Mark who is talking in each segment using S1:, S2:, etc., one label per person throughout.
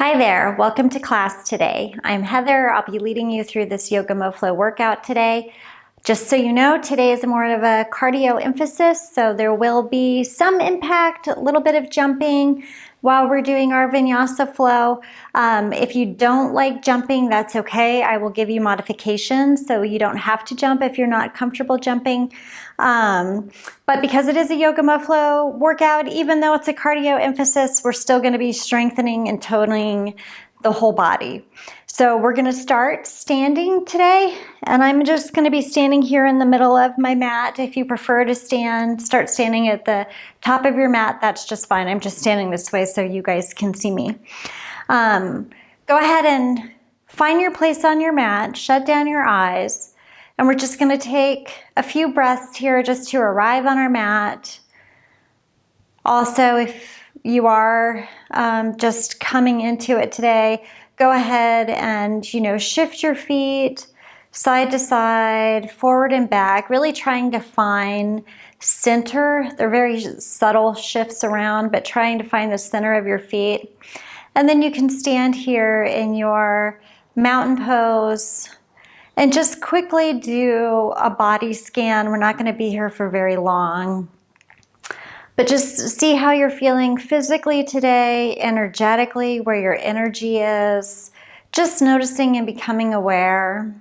S1: Hi there, welcome to class today. I'm Heather. I'll be leading you through this Yoga Mo-Flo workout today. Just so you know, today is more of a cardio emphasis, so there will be some impact, a little bit of jumping while we're doing our vinyasa flow. If you don't like jumping, that's okay. I will give you modifications so you don't have to jump if you're not comfortable jumping. But because it is a Yoga Mo-Flo workout, even though it's a cardio emphasis, we're still going to be strengthening and toning the whole body. So we're going to start standing today, and I'm just going to be standing here in the middle of my mat. If you prefer to start standing at the top of your mat, that's just fine. I'm just standing this way so you guys can see me. Go ahead and find your place on your mat, shut down your eyes, and we're just going to take a few breaths here just to arrive on our mat. Also, if you are just coming into it today, go ahead and, shift your feet side to side, forward and back, really trying to find center. They're very subtle shifts around, but trying to find the center of your feet. And then you can stand here in your mountain pose and just quickly do a body scan. We're not going to be here for very long, but just see how you're feeling physically today, energetically, where your energy is, just noticing and becoming aware.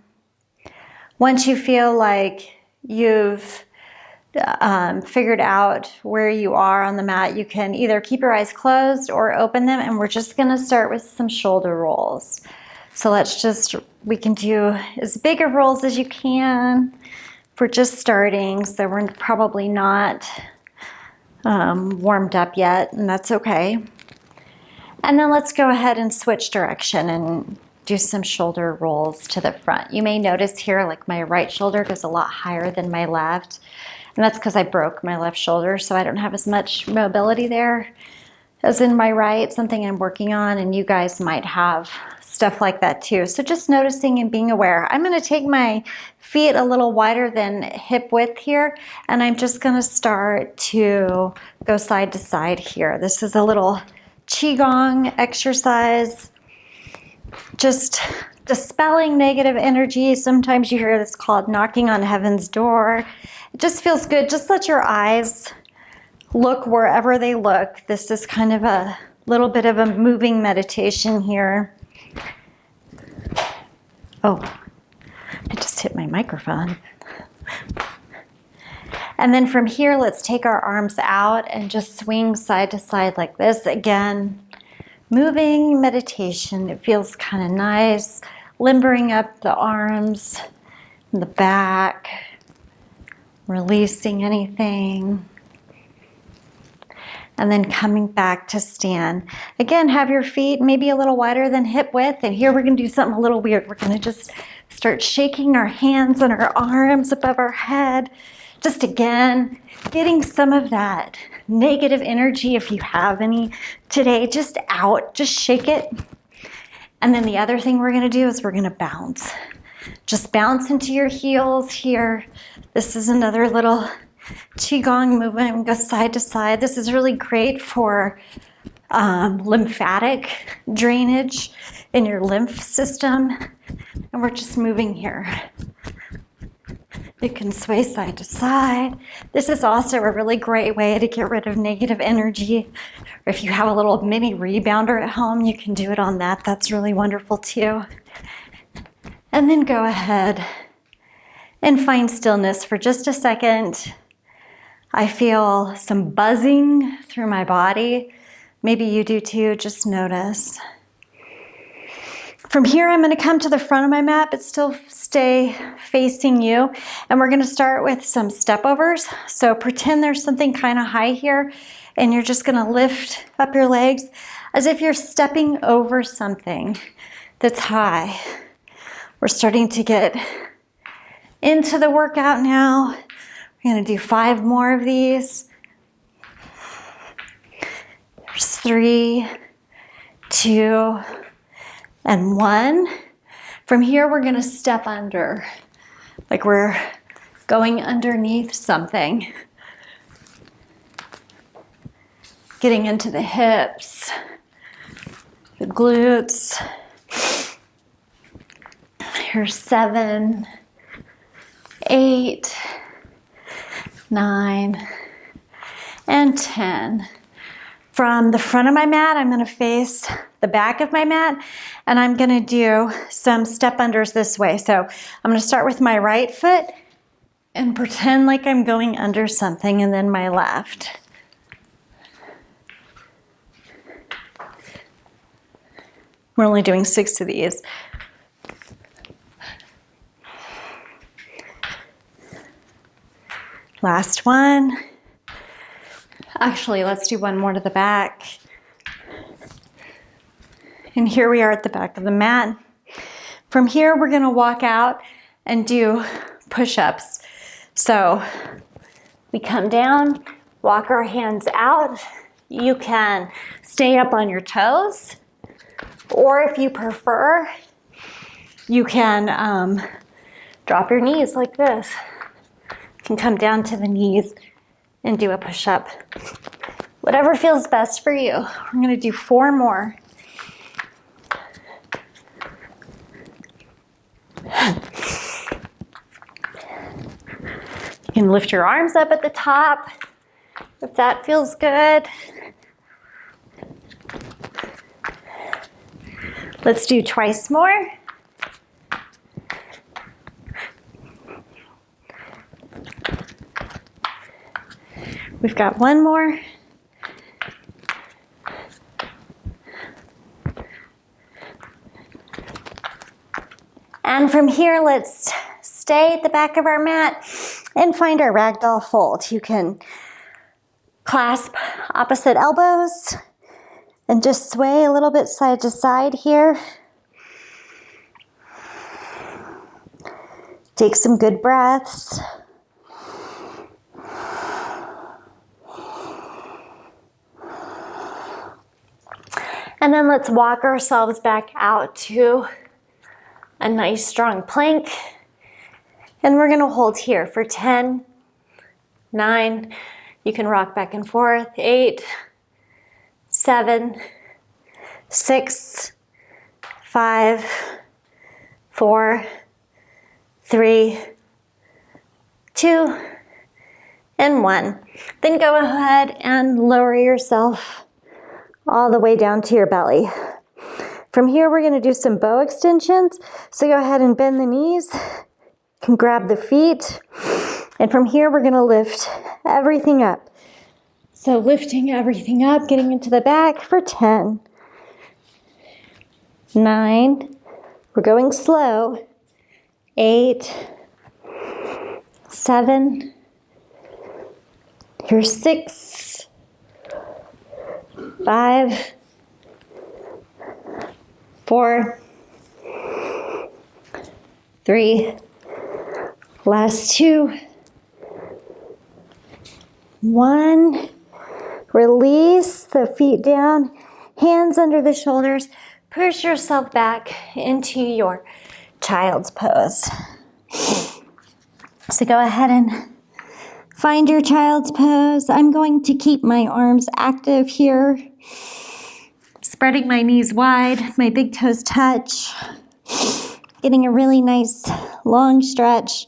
S1: Once you feel like you've figured out where you are on the mat, you can either keep your eyes closed or open them, and we're just going to start with some shoulder rolls. So we can do as big of rolls as you can. We're just starting, so we're probably not warmed up yet, and that's okay. And then let's go ahead and switch direction and do some shoulder rolls to the front. You may notice here, like my right shoulder goes a lot higher than my left, and that's because I broke my left shoulder, so I don't have as much mobility there as in my right, something I'm working on, and you guys might have stuff like that too. So just noticing and being aware. I'm going to take my feet a little wider than hip width here, and I'm just going to start to go side to side here. This is a little qigong exercise, just dispelling negative energy. Sometimes you hear this called knocking on heaven's door. It just feels good. Just let your eyes look wherever they look. This is kind of a little bit of a moving meditation here. Oh, I just hit my microphone. And then from here, let's take our arms out and just swing side to side like this. Again, moving meditation. It feels kind of nice. Limbering up the arms and the back. Releasing anything. And then coming back to stand. Again, have your feet maybe a little wider than hip width. And here we're going to do something a little weird. We're going to just start shaking our hands and our arms above our head. Just again, getting some of that negative energy, if you have any today, just out. Just shake it. And then the other thing we're going to do is we're going to bounce. Just bounce into your heels here. This is another little qigong movement. We go side to side. This is really great for lymphatic drainage in your lymph system. And we're just moving here. You can sway side to side. This is also a really great way to get rid of negative energy. Or if you have a little mini rebounder at home, you can do it on that. That's really wonderful too. And then go ahead and find stillness for just a second. I feel some buzzing through my body. Maybe you do too, just notice. From here, I'm going to come to the front of my mat, but still stay facing you. And we're going to start with some step overs. So pretend there's something kind of high here, and you're just going to lift up your legs as if you're stepping over something that's high. We're starting to get into the workout now. We're going to do 5 more of these. There's 3, 2, and 1. From here, we're going to step under, like we're going underneath something. Getting into the hips. the glutes. Here's 7, 8, 9, and 10. From the front of my mat, I'm gonna face the back of my mat, and I'm gonna do some step unders this way. So I'm gonna start with my right foot and pretend like I'm going under something, and then my left. We're only doing 6 of these. Last one. Actually, let's do one more to the back. And here we are at the back of the mat. From here, we're gonna walk out and do push-ups. So we come down, walk our hands out. You can stay up on your toes, or if you prefer, you can drop your knees like this. You can come down to the knees and do a push-up. Whatever feels best for you. We're gonna do 4 more. You can lift your arms up at the top if that feels good. Let's do twice more. We've got one more. And from here, let's stay at the back of our mat and find our ragdoll fold. You can clasp opposite elbows and just sway a little bit side to side here. Take some good breaths. And then let's walk ourselves back out to a nice strong plank. And we're gonna hold here for 10, 9, you can rock back and forth, 8, 7, 6, 5, 4, 3, 2, and 1. Then go ahead and lower yourself all the way down to your belly. From here, we're gonna do some bow extensions. So go ahead and bend the knees, you can grab the feet, and from here, we're gonna lift everything up. So lifting everything up, getting into the back for 10, 9, we're going slow, 8, 7, here's 6, 5, 4, 3, last 2, 1. Release the feet down, hands under the shoulders. Push yourself back into your child's pose. So go ahead and find your child's pose. I'm going to keep my arms active here. Spreading my knees wide, my big toes touch. Getting a really nice long stretch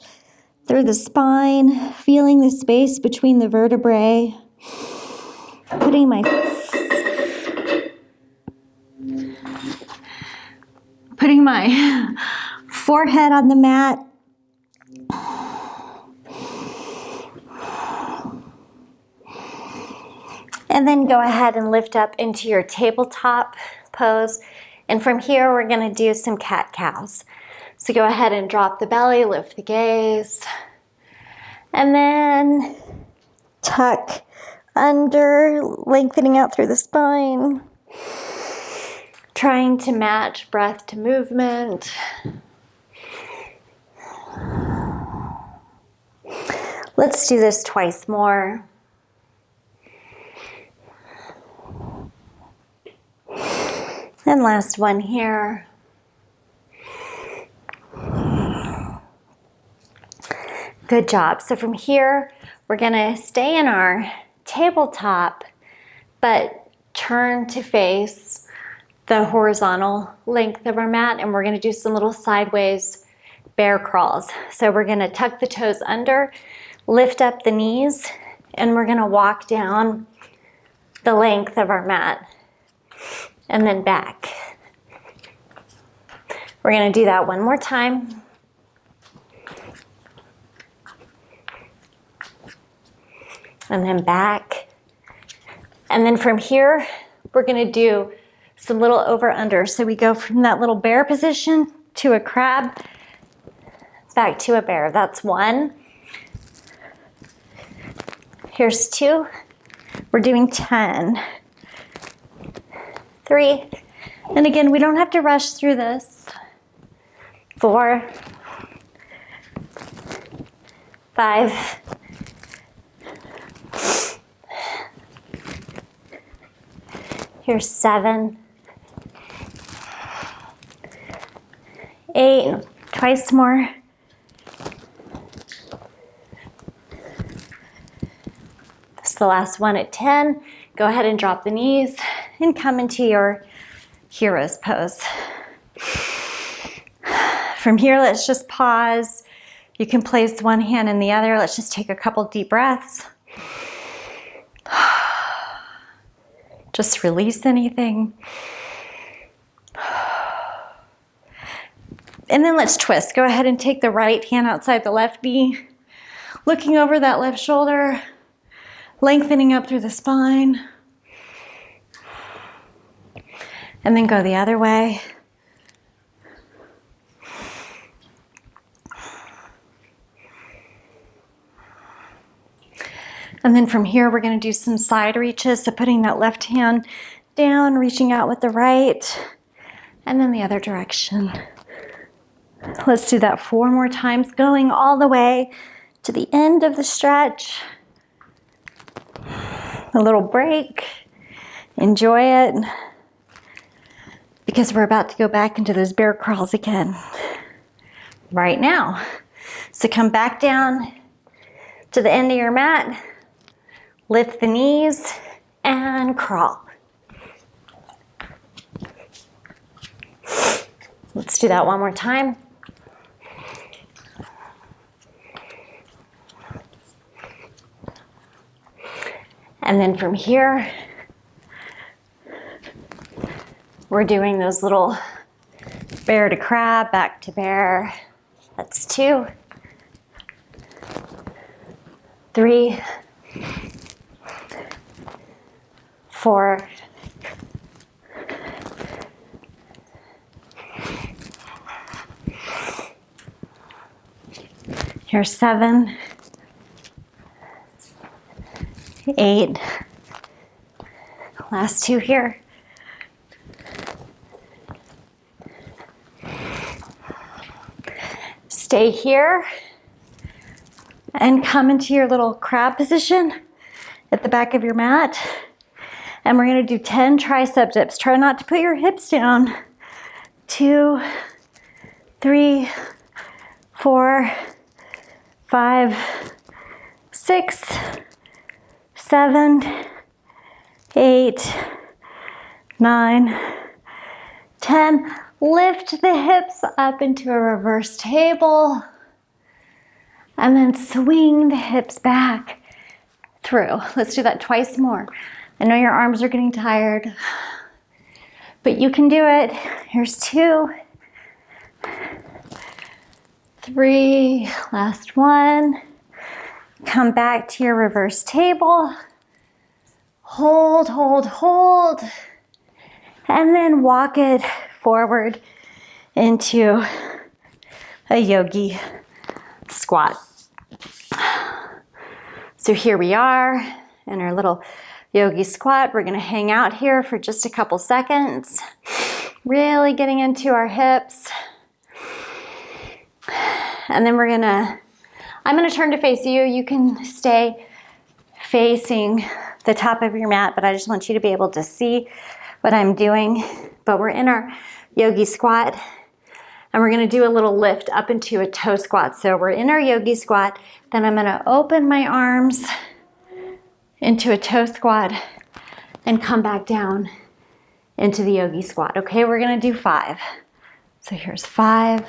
S1: through the spine, feeling the space between the vertebrae. Putting my forehead on the mat. And then go ahead and lift up into your tabletop pose. And from here, we're gonna do some cat-cows. So go ahead and drop the belly, lift the gaze, and then tuck under, lengthening out through the spine. Trying to match breath to movement. Let's do this twice more. And last one here. Good job. So from here, we're gonna stay in our tabletop, but turn to face the horizontal length of our mat, and we're gonna do some little sideways bear crawls. So we're gonna tuck the toes under, lift up the knees, and we're gonna walk down the length of our mat and then back. We're gonna do that one more time. And then back. And then from here, we're gonna do some little over-under. So we go from that little bear position to a crab, back to a bear. That's one. Here's two. We're doing 10. 3. And again, we don't have to rush through this. 4. 5. 7. 8. Twice more. The last one at 10. Go ahead and drop the knees and come into your hero's pose. From here, let's just pause. You can place one hand in the other. Let's just take a couple deep breaths. Just release anything. And then let's twist. Go ahead and take the right hand outside the left knee, looking over that left shoulder, lengthening up through the spine. And then go the other way. And then from here, we're going to do some side reaches. So putting that left hand down, reaching out with the right, and then the other direction. Let's do that 4 more times, going all the way to the end of the stretch. A little break. Enjoy it, because we're about to go back into those bear crawls again right now. So come back down to the end of your mat, lift the knees, and crawl. Let's do that one more time. And then from here, we're doing those little bear to crab, back to bear. That's 2. 3. 4. 7. 8. Last 2 here. Stay here and come into your little crab position at the back of your mat. And we're going to do 10 tricep dips. Try not to put your hips down. 2, 3, 4, 5, 6, 7, 8, 9, 10. Lift the hips up into a reverse table. And then swing the hips back through. Let's do that twice more. I know your arms are getting tired, but you can do it. Here's 2, 3, last one. Come back to your reverse table. Hold, hold, hold. And then walk it forward into a yogi squat. So here we are in our little yogi squat. We're gonna hang out here for just a couple seconds, really getting into our hips. And then I'm gonna turn to face you. You can stay facing the top of your mat, but I just want you to be able to see what I'm doing. But we're in our yogi squat, and we're gonna do a little lift up into a toe squat. So we're in our yogi squat, then I'm gonna open my arms into a toe squat and come back down into the yogi squat. Okay, we're gonna do 5. So here's 5,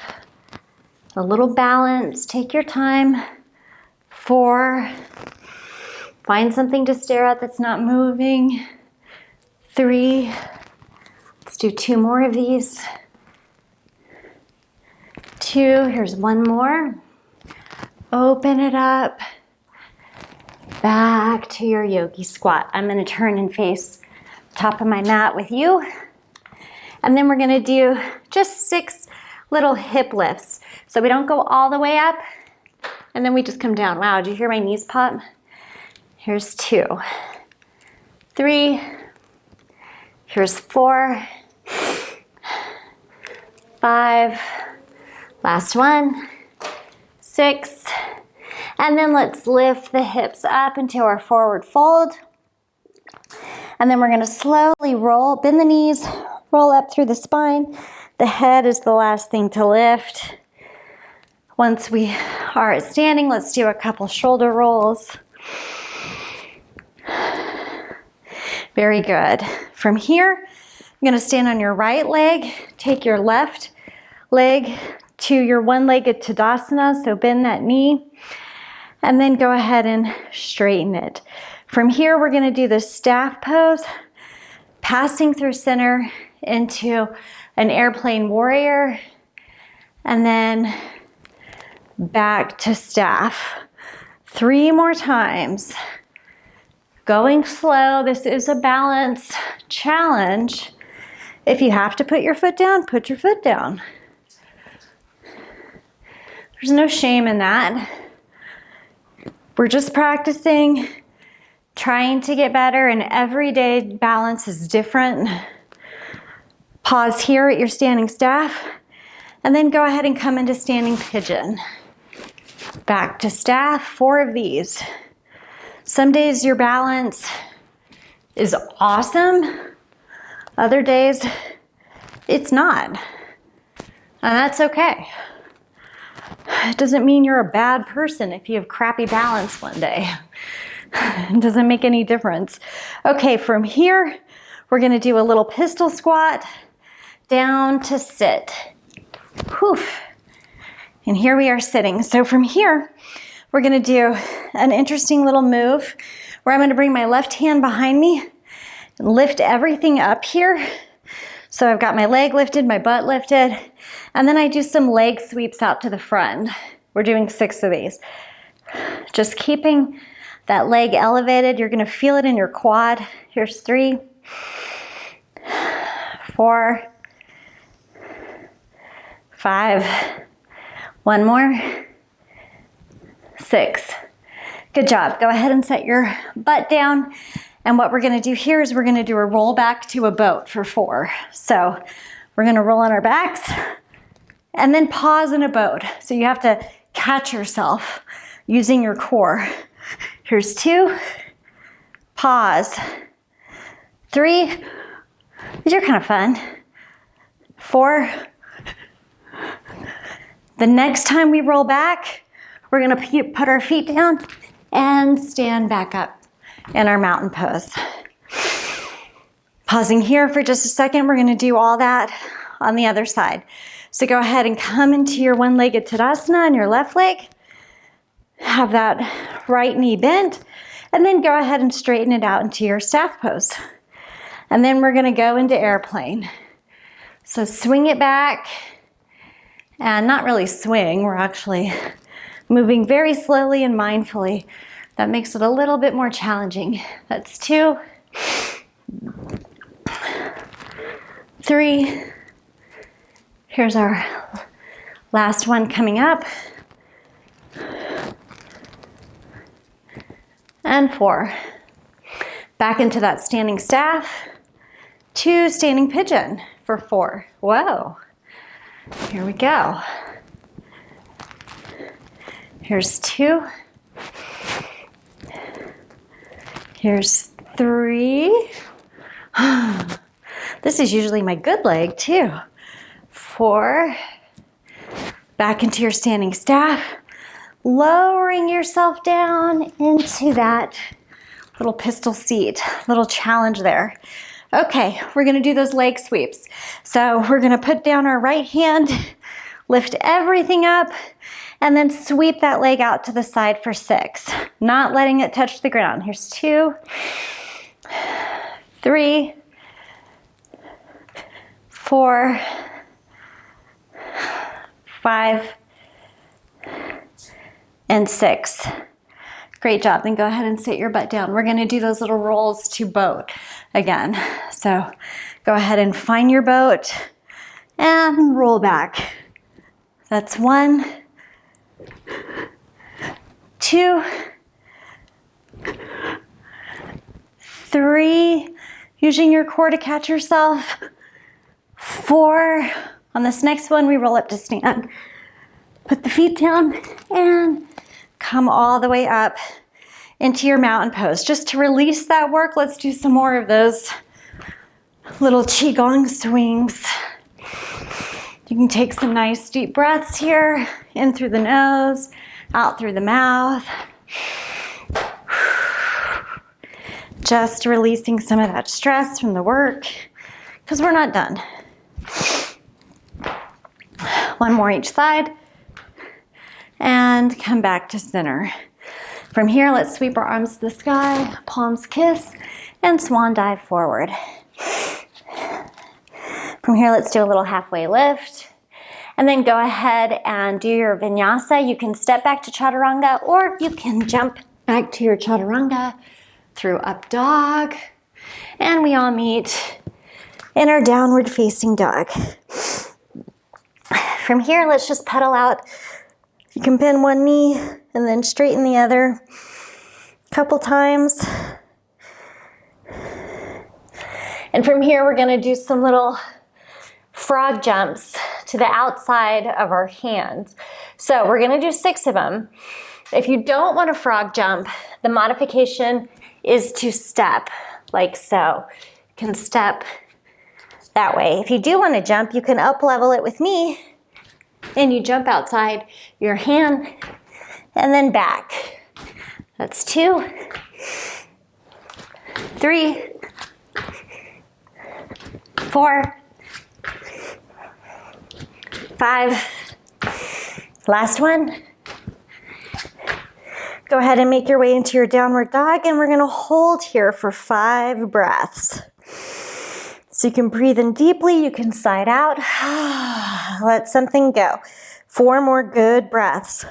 S1: a little balance, take your time. 4, find something to stare at that's not moving. 3, let's do 2 more of these. 2, here's 1 more. Open it up, back to your yogi squat. I'm gonna turn and face top of my mat with you. And then we're gonna do just 6 little hip lifts. So we don't go all the way up and then we just come down. Wow, did you hear my knees pop? Here's 2, 3, here's 4, 5, last one, 6, and then let's lift the hips up into our forward fold. And then we're gonna slowly roll, bend the knees, roll up through the spine. The head is the last thing to lift. Once we are standing, let's do a couple shoulder rolls. Very good. From here, I'm gonna stand on your right leg, take your left leg to your one-legged Tadasana, so bend that knee, and then go ahead and straighten it. From here, we're gonna do the staff pose, passing through center into an airplane warrior, and then back to staff. 3 more times. Going slow, this is a balance challenge. If you have to put your foot down, put your foot down. There's no shame in that. We're just practicing, trying to get better, and every day balance is different. Pause here at your standing staff, and then go ahead and come into standing pigeon. Back to staff, 4 of these. Some days your balance is awesome. Other days it's not. And that's okay. It doesn't mean you're a bad person if you have crappy balance one day. It doesn't make any difference. Okay, from here, we're gonna do a little pistol squat down to sit. Whew. And here we are sitting. So from here, we're gonna do an interesting little move where I'm gonna bring my left hand behind me and lift everything up here. So I've got my leg lifted, my butt lifted, and then I do some leg sweeps out to the front. We're doing 6 of these. Just keeping that leg elevated. You're gonna feel it in your quad. Here's 3, 4, 5, 1 more, 6. Good job. Go ahead and set your butt down. And what we're gonna do here is we're gonna do a roll back to a boat for 4. So we're gonna roll on our backs and then pause in a boat. So you have to catch yourself using your core. Here's 2, pause, 3, these are kind of fun, 4. The next time we roll back, we're gonna put our feet down and stand back up in our mountain pose. Pausing here for just a second, we're gonna do all that on the other side. So go ahead and come into your one-legged Tadasana on your left leg. Have that right knee bent, and then go ahead and straighten it out into your staff pose. And then we're gonna go into airplane. So swing it back, and not really swing, we're actually moving very slowly and mindfully. That makes it a little bit more challenging. That's 2, 3. Here's our last one coming up. And 4. Back into that standing staff. 2, standing pigeon for 4. Whoa. Here we go. Here's 2. Here's 3. This is usually my good leg too. 4. Back into your standing staff. Lowering yourself down into that little pistol seat. Little challenge there. Okay, we're gonna do those leg sweeps. So we're gonna put down our right hand, lift everything up, and then sweep that leg out to the side for 6, not letting it touch the ground. Here's 2, 3, 4, 5, and 6. Great job. Then go ahead and sit your butt down. We're going to do those little rolls to boat again. So go ahead and find your boat and roll back. That's 1, 2, 3, using your core to catch yourself. 4, on this next one, we roll up to stand. Put the feet down and come all the way up into your mountain pose. Just to release that work, let's do some more of those little qigong swings. You can take some nice deep breaths here, in through the nose, out through the mouth. Just releasing some of that stress from the work, because we're not done. One more each side. And come back to center. From here, let's sweep our arms to the sky, palms kiss, and swan dive forward. From here, let's do a little halfway lift. And then go ahead and do your vinyasa. You can step back to chaturanga, or you can jump back to your chaturanga through up dog. And we all meet in our downward facing dog. From here, let's just pedal out. You can bend one knee and then straighten the other a couple times. And from here, we're going to do some little frog jumps to the outside of our hands. So we're going to do 6 of them. If you don't want a frog jump, the modification is to step like so. You can step that way. If you do want to jump, you can up level it with me. And you jump outside your hand and then back. That's 2, 3, 4, 5. Last one. Go ahead and make your way into your downward dog, and we're going to hold here for 5 breaths. So you can breathe in deeply, you can side out, let something go. 4 more good breaths.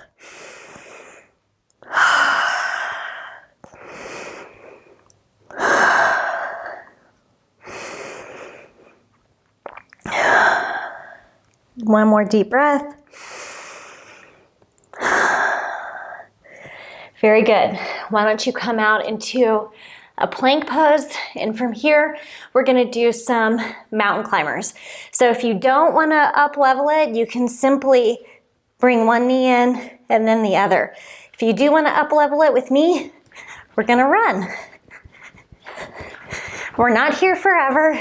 S1: One more deep breath. Very good. Why don't you come out into a plank pose, and from here we're going to do some mountain climbers. So if you don't want to up level it, you can simply bring one knee in and then the other. If you do want to up level it with me, we're going to run. We're not here forever.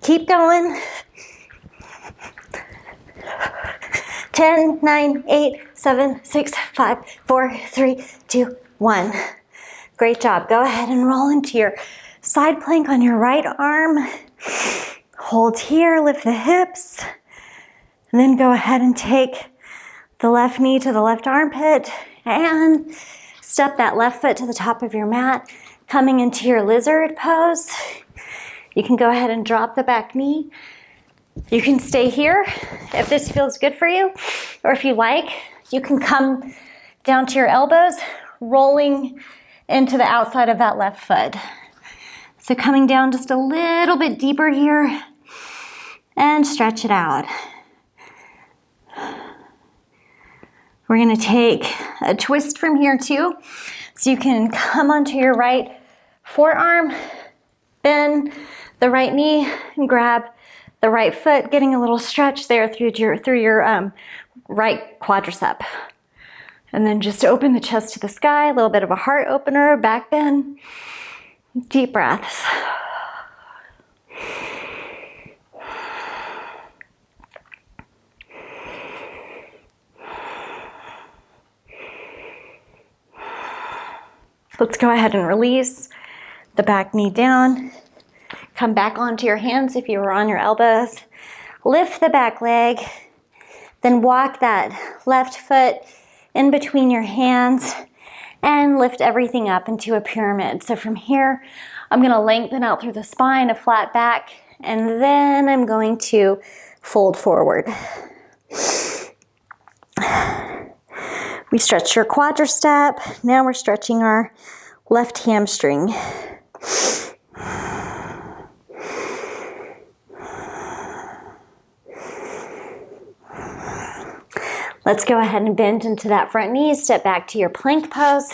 S1: Keep going. 10, 9, 8, 7, 6, 5, 4, 3, 2, 1. Great job. Go ahead and roll into your side plank on your right arm. Hold here, lift the hips. And then go ahead and take the left knee to the left armpit and step that left foot to the top of your mat, coming into your lizard pose. You can go ahead and drop the back knee. You can stay here if this feels good for you, or if you like, you can come down to your elbows, rolling into the outside of that left foot. So coming down just a little bit deeper here and stretch it out. We're going to take a twist from here too. So you can come onto your right forearm, bend the right knee and grab the right foot, getting a little stretch there through your right quadricep. And then just open the chest to the sky, a little bit of a heart opener, back bend, deep breaths. Let's go ahead and release the back knee down. Come back onto your hands if you were on your elbows. Lift the back leg. Then walk that left foot in between your hands and lift everything up into a pyramid. So from here, I'm going to lengthen out through the spine, a flat back, and then I'm going to fold forward. We stretched your quadricep. Now we're stretching our left hamstring. Let's go ahead and bend into that front knee, step back to your plank pose,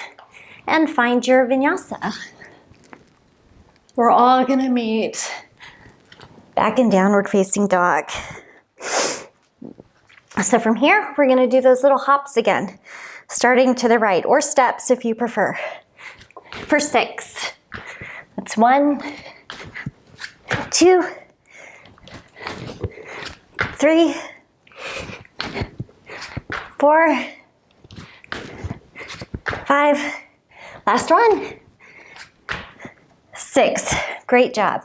S1: and find your vinyasa. We're all gonna meet back in downward facing dog. So from here, we're gonna do those little hops again, starting to the right, or steps if you prefer. For 6. That's 1, 2, 3, 4, 5, last one, 6. Great job.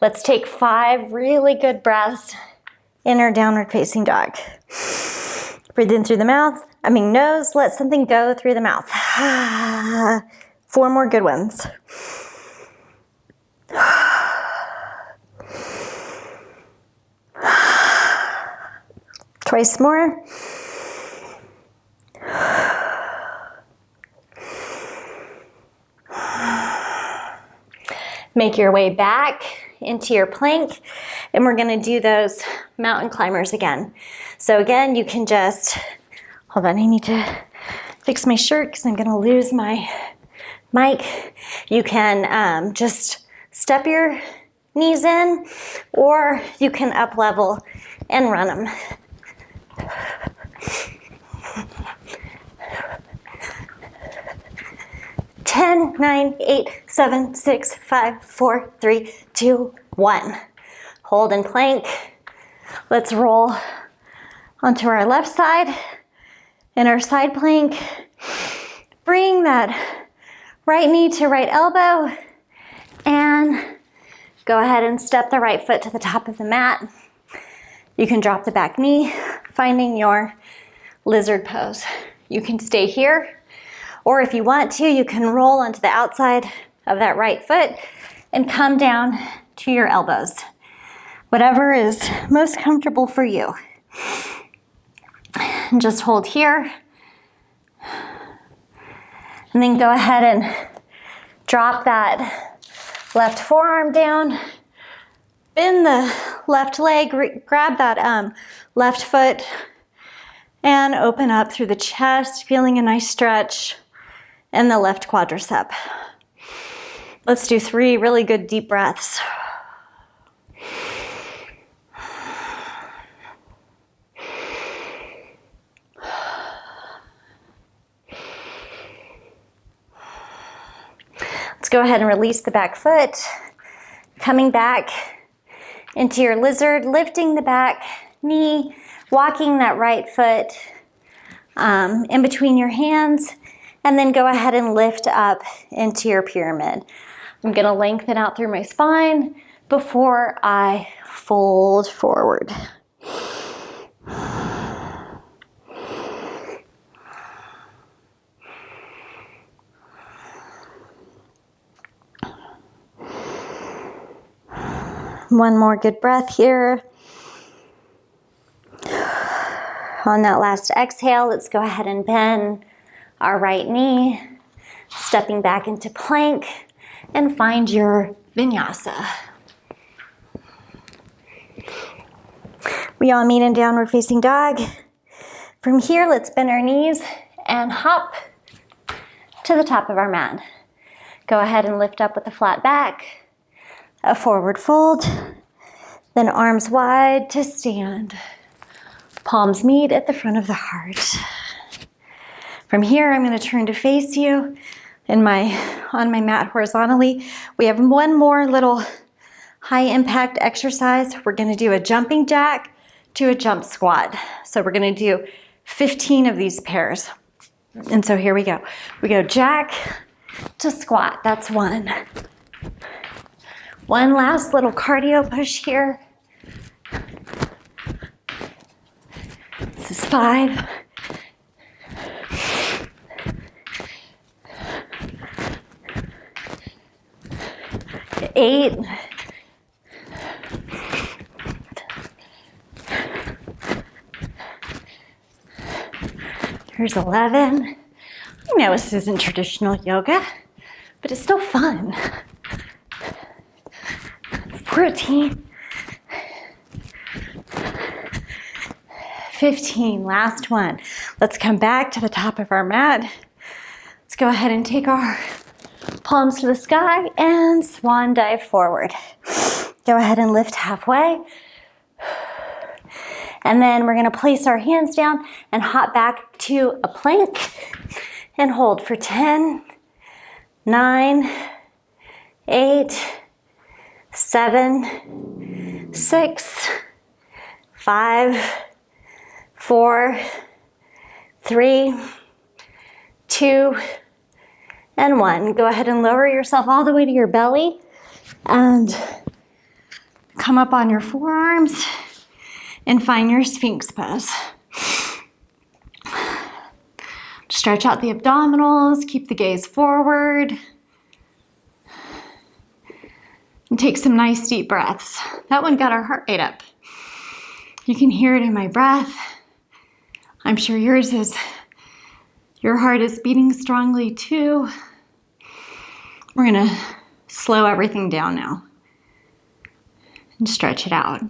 S1: Let's take 5 really good breaths in our downward facing dog. Breathe in through the nose, let something go through the mouth. 4 more good ones. Twice more. Make your way back into your plank, and we're gonna do those mountain climbers again. So again, you can just, hold on, I need to fix my shirt because I'm gonna lose my mic. You can just step your knees in, or you can up level and run them. Ten, 9, 8, 7, 6, 5, 4, 3, 2, 1. Hold and plank. Let's roll onto our left side in our side plank. Bring that right knee to right elbow and go ahead and step the right foot to the top of the mat. You can drop the back knee, finding your lizard pose. You can stay here, or if you want to, you can roll onto the outside of that right foot and come down to your elbows. Whatever is most comfortable for you. And just hold here. And then go ahead and drop that left forearm down. Bend the left leg, grab that left foot, and open up through the chest, feeling a nice stretch in the left quadricep. Let's do 3 really good deep breaths. Let's go ahead and release the back foot. Coming back into your lizard, lifting the back knee, walking that right foot in between your hands, and then go ahead and lift up into your pyramid. I'm gonna lengthen out through my spine before I fold forward. One more good breath here. On that last exhale, let's go ahead and bend our right knee, stepping back into plank, and find your vinyasa. We all meet in downward facing dog. From here, let's bend our knees and hop to the top of our mat. Go ahead and lift up with a flat back, a forward fold, then arms wide to stand. Palms meet at the front of the heart. From here, I'm going to turn to face you on my mat horizontally. We have one more little high impact exercise. We're going to do a jumping jack to a jump squat. So we're going to do 15 of these pairs. And so here we go. We go jack to squat. That's 1. One last little cardio push here. This is 5. 8. Here's 11. I know this isn't traditional yoga, but it's still fun. 14. 15, last one. Let's come back to the top of our mat. Let's go ahead and take our palms to the sky and swan dive forward. Go ahead and lift halfway. And then we're gonna place our hands down and hop back to a plank and hold for 10, 9, 8, 7, 6, 5, 4, 3, 2, and 1. Go ahead and lower yourself all the way to your belly and come up on your forearms and find your Sphinx pose. Stretch out the abdominals, keep the gaze forward. And take some nice deep breaths. That one got our heart rate up. You can hear it in my breath. I'm sure yours is. Your heart is beating strongly too. We're gonna slow everything down now and stretch it out.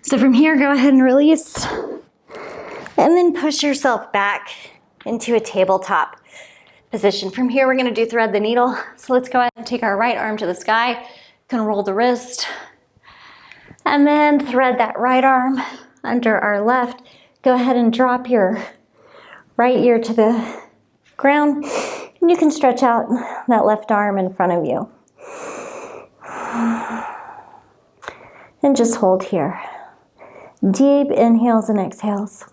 S1: So from here, go ahead and release and then push yourself back into a tabletop position. From here, we're gonna do thread the needle. So let's go ahead and take our right arm to the sky, gonna roll the wrist, and then thread that right arm under our left. Go ahead and drop your right ear to the ground, and you can stretch out that left arm in front of you. And just hold here. Deep inhales and exhales.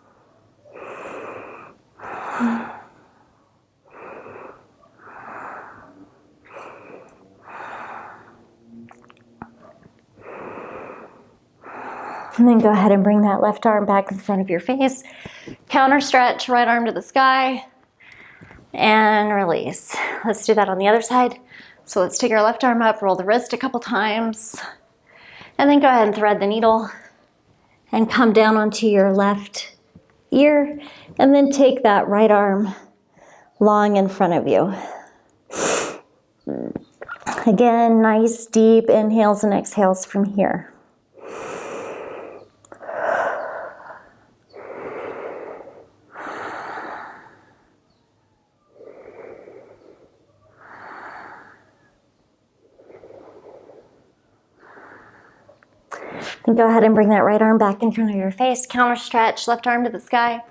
S1: And then go ahead and bring that left arm back in front of your face. Counter stretch, right arm to the sky, and release. Let's do that on the other side. So let's take our left arm up, roll the wrist a couple times, and then go ahead and thread the needle and come down onto your left ear, and then take that right arm long in front of you. Again, nice deep inhales and exhales from here. Then go ahead and bring that right arm back in front of your face. Counter stretch, left arm to the sky.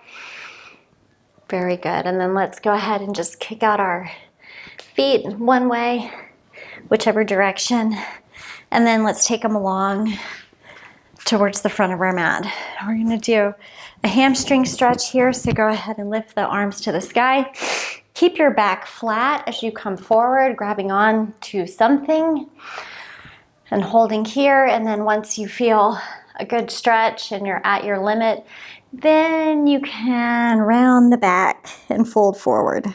S1: Very good. And then let's go ahead and just kick out our feet one way, whichever direction. And then let's take them along towards the front of our mat. We're going to do a hamstring stretch here. So go ahead and lift the arms to the sky. Keep your back flat as you come forward, grabbing on to something and holding here. And then once you feel a good stretch and you're at your limit, then you can round the back and fold forward.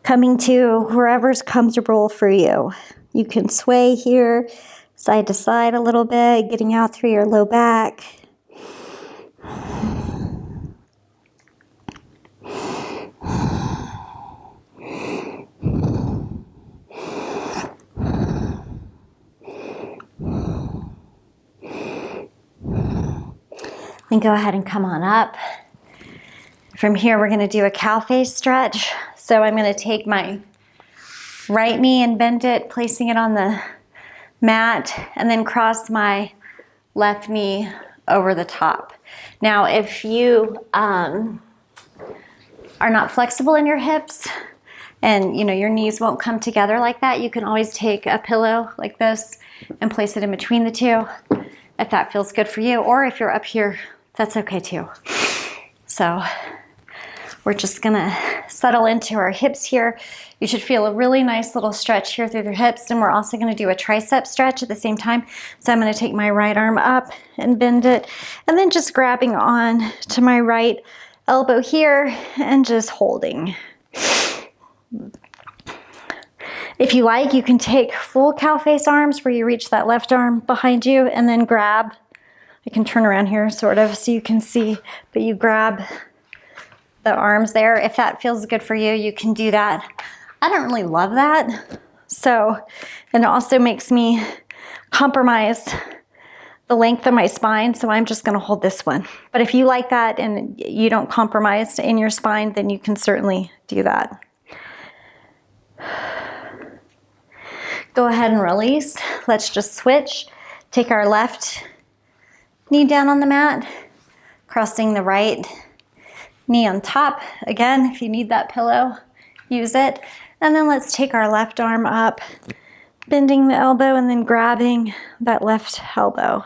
S1: Coming to wherever's comfortable for you. You can sway here, side to side a little bit, getting out through your low back. And go ahead and come on up. From here, we're gonna do a cow face stretch. So I'm gonna take my right knee and bend it, placing it on the mat, and then cross my left knee over the top. Now, if you are not flexible in your hips and your knees won't come together like that, you can always take a pillow like this and place it in between the two if that feels good for you, or if you're up here, that's okay too. So We're just gonna settle into our hips here. You should feel a really nice little stretch here through your hips, and we're also gonna do a tricep stretch at the same time. So I'm gonna take my right arm up and bend it, and then just grabbing on to my right elbow here and just holding. If you like, you can take full cow face arms where you reach that left arm behind you and then grab. I can turn around here sort of so you can see, but you grab the arms there. If that feels good for you, you can do that. I don't really love that. So, and it also makes me compromise the length of my spine, so I'm just gonna hold this one. But if you like that and you don't compromise in your spine, then you can certainly do that. Go ahead and release. Let's just switch. Take our left knee down on the mat, crossing the right knee on top. Again, if you need that pillow, use it. And then let's take our left arm up, bending the elbow and then grabbing that left elbow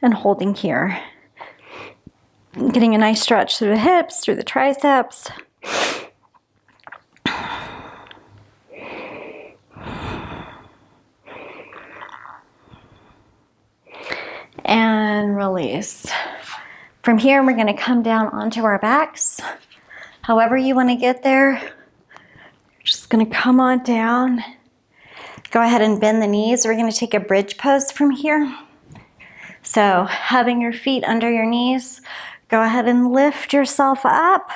S1: and holding here. Getting a nice stretch through the hips, through the triceps. And release. From here, we're going to come down onto our backs. However you want to get there, just going to come on down. Go ahead and bend the knees. We're going to take a bridge pose from here. So having your feet under your knees, go ahead and lift yourself up.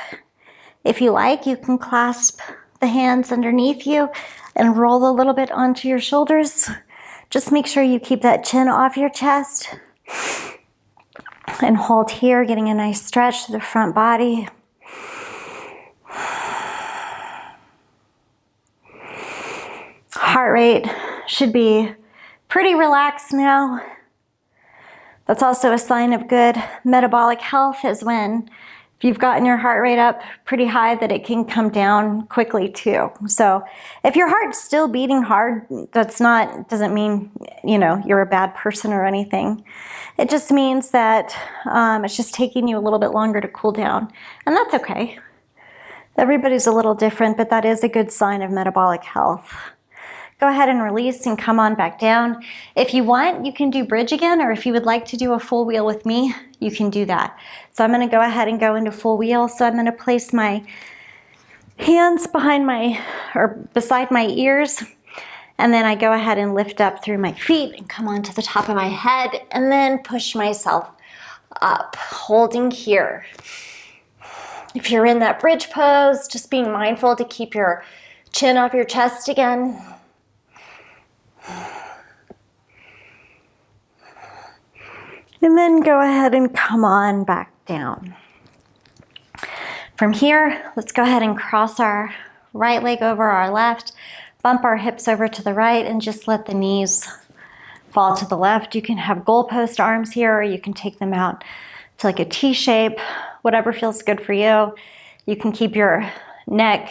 S1: If you like, you can clasp the hands underneath you and roll a little bit onto your shoulders. Just make sure you keep that chin off your chest. And hold here, getting a nice stretch to the front body. Heart rate should be pretty relaxed now. That's also a sign of good metabolic health, is when if you've gotten your heart rate up pretty high, that it can come down quickly too. So if your heart's still beating hard, doesn't mean, you're a bad person or anything. It just means that it's just taking you a little bit longer to cool down. And that's okay. Everybody's a little different, but that is a good sign of metabolic health. Go ahead and release and come on back down. If you want, you can do bridge again, or if you would like to do a full wheel with me, you can do that. So I'm going to go ahead and go into full wheel. So I'm going to place my hands beside my ears, and then I go ahead and lift up through my feet and come onto the top of my head, and then push myself up, holding here. If you're in that bridge pose, just being mindful to keep your chin off your chest again. And then go ahead and come on back down. From here, let's go ahead and cross our right leg over our left, bump our hips over to the right, and just let the knees fall to the left. You can have goalpost arms here, or you can take them out to like a T shape, whatever feels good for you. You can keep your neck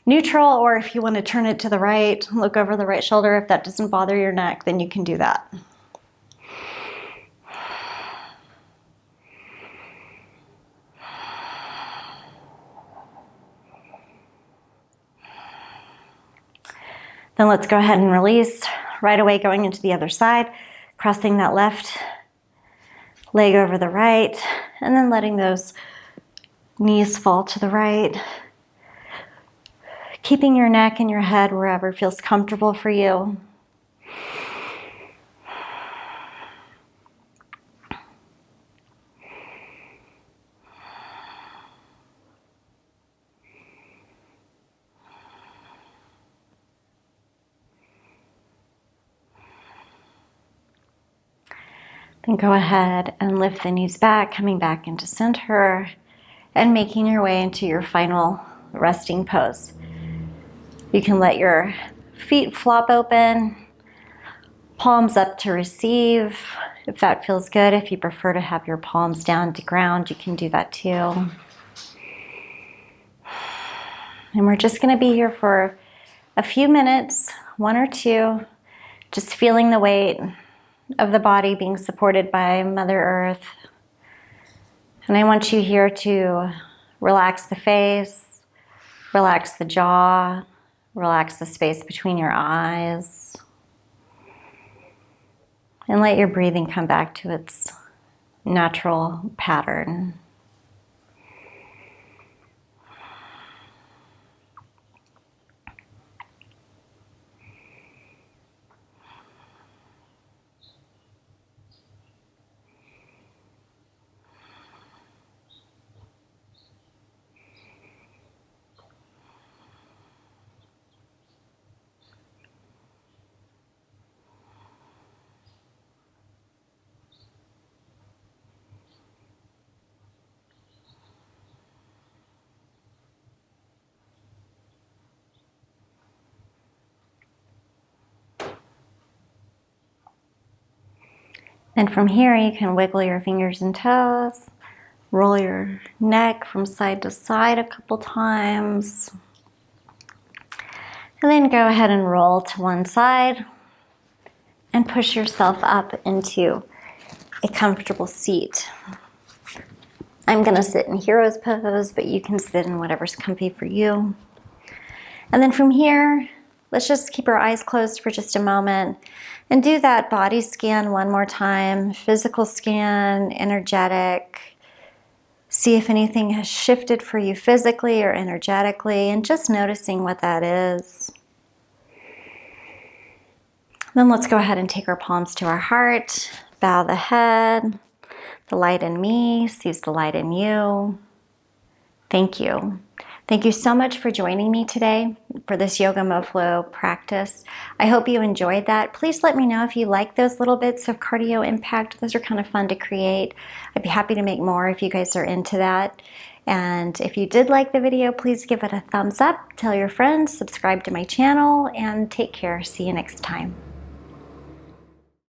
S1: neutral, or if you want to turn it to the right, look over the right shoulder. If that doesn't bother your neck, then you can do that. Then let's go ahead and release. Right away going into the other side, crossing that left leg over the right, and then letting those knees fall to the right. Keeping your neck and your head wherever feels comfortable for you. Then go ahead and lift the knees back, coming back into center and making your way into your final resting pose. You can let your feet flop open, palms up to receive, if that feels good. If you prefer to have your palms down to ground, you can do that too. And we're just going to be here for a few minutes, 1 or 2, just feeling the weight of the body being supported by Mother Earth. And I want you here to Relax the face, relax the jaw, relax the space between your eyes, and let your breathing come back to its natural pattern. And from here, you can wiggle your fingers and toes, roll your neck from side to side a couple times, and then go ahead and roll to one side and push yourself up into a comfortable seat. I'm gonna sit in hero's pose, but you can sit in whatever's comfy for you. And then from here, let's just keep our eyes closed for just a moment and do that body scan one more time. Physical scan, energetic. See if anything has shifted for you physically or energetically, and just noticing what that is. Then let's go ahead and take our palms to our heart, bow the head. The light in me sees the light in you. Thank you. Thank you so much for joining me today for this Yoga Mo-Flo practice. I hope you enjoyed that. Please let me know if you like those little bits of cardio impact. Those are kind of fun to create. I'd be happy to make more if you guys are into that. And if you did like the video, please give it a thumbs up, tell your friends, subscribe to my channel, and take care. See you next time.